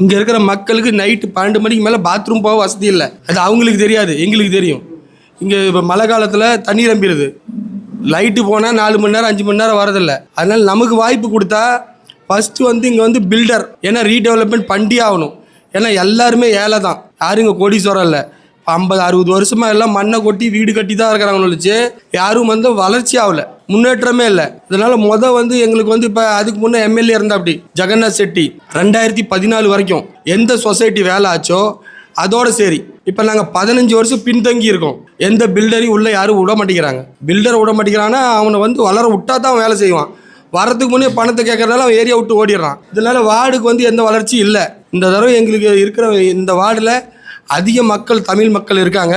இங்கே இருக்கிற மக்களுக்கு நைட்டு 12 மணிக்கு மேலே பாத்ரூம் போக வசதி இல்லை. அது அவங்களுக்கு தெரியாது, எங்களுக்கு தெரியும். இங்கே இப்போ மழை காலத்தில் தண்ணி நம்பிடுது. லைட்டு போனால் 4 மணி நேரம் 5 மணி நேரம் வரதில்லை. அதனால் நமக்கு வாய்ப்பு கொடுத்தா ஃபஸ்ட்டு இங்கே பில்டர், ஏன்னா ரீடெவலப்மெண்ட் பண்ணியே ஆகணும். ஏன்னா எல்லாருமே ஏழை தான், யாரும் இங்கே கோடீஸ்வரம் இல்லை. 50-60 வருஷமாக எல்லாம் மண்ணை கொட்டி வீடு கட்டி தான் இருக்கிறாங்கன்னு வச்சு யாரும் வளர்ச்சி ஆகலை, முன்னேற்றமே இல்லை. இதனால் எங்களுக்கு இப்போ அதுக்கு முன்னே எம்எல்ஏ இருந்தா அப்படி ஜெகநாத் செட்டி 2014 வரைக்கும் எந்த சொசைட்டி வேலை ஆச்சோ அதோட சரி. இப்போ நாங்கள் 15 வருஷம் பின்தங்கி இருக்கோம். எந்த பில்டரையும் உள்ளே யாரும் விட மாட்டேங்கிறாங்க. பில்டரை விட மாட்டேங்கிறான்னா அவனை வளர விட்டா தான் வேலை செய்வான். வரதுக்கு முன்னே பணத்தை கேட்கறதால அவன் ஏரியா விட்டு ஓடிடுறான். இதனால வார்டுக்கு எந்த வளர்ச்சியும் இல்லை. இந்த தடவை எங்களுக்கு இருக்கிற இந்த வார்டில் அதிக மக்கள் தமிழ் மக்கள் இருக்காங்க.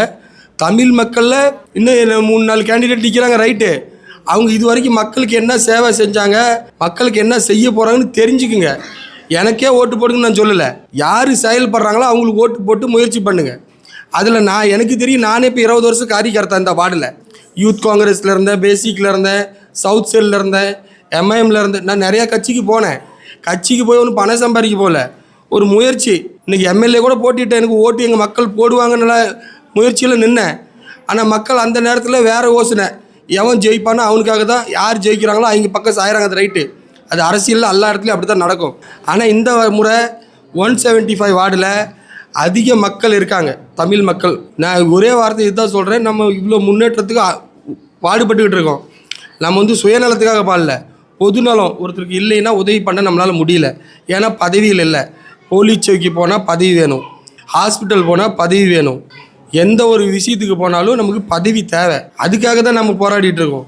தமிழ் மக்களில் இன்னும் 3-4 கேண்டிடேட் நிற்கிறாங்க, ரைட்டு. அவங்க இது வரைக்கும் மக்களுக்கு என்ன சேவை செஞ்சாங்க, மக்களுக்கு என்ன செய்ய போகிறாங்கன்னு தெரிஞ்சுக்குங்க. எனக்கே ஓட்டு போடுங்கன்னு நான் சொல்லலை. யார் செயல்படுறாங்களோ அவங்களுக்கு ஓட்டு போட்டு முயற்சி பண்ணுங்கள். அதில் எனக்கு தெரியும், நானே இப்போ 20 வருஷம் காரியகர்த்தா இந்த வார்டில். யூத் காங்கிரஸில் இருந்தேன், பேசிக்கில் இருந்தேன், சவுத் சைடில் இருந்தேன், எம்ஐஎம்மில் இருந்தேன். நான் நிறையா கட்சிக்கு போனேன். கட்சிக்கு போய் ஒன்றும் பணம் சம்பாதிக்க போகல, ஒரு முயற்சி. இன்றைக்கி எம்எல்ஏ கூட போட்டிட்டேன், எனக்கு ஓட்டு எங்கள் மக்கள் போடுவாங்கன்னு முயற்சியில் நின்னேன். ஆனால் மக்கள் அந்த நேரத்தில் வேறு யோசனை, எவன் ஜெயிப்பானோ அவனுக்காக தான், யார் ஜெயிக்கிறாங்களோ அவங்க பக்கம் சாயிறாங்க. அது ரைட்டு, அது அரசியலில் எல்லா இடத்துலையும் அப்படி தான் நடக்கும். ஆனால் இந்த முறை 175 வார்டில் அதிக மக்கள் இருக்காங்க, தமிழ் மக்கள். நான் ஒரே வார்த்தை இதுதான் சொல்கிறேன், நம்ம இவ்வளோ முன்னேற்றத்துக்கு பாடுபட்டுக்கிட்டு இருக்கோம். நம்ம சுயநலத்துக்காக பாடல, பொதுநலம். ஒருத்தருக்கு இல்லைன்னா உதவி பண்ண நம்மளால் முடியல. ஏன்னா பதவியில் இல்லை. போலீஸ் சௌக்கி போனால் பதவி வேணும், ஹாஸ்பிட்டல் போனால் பதவி வேணும், எந்த ஒரு விஷயத்துக்கு போனாலும் நமக்கு பதவி தேவை. அதுக்காக தான் நம்ம போராடிட்டு இருக்கோம்.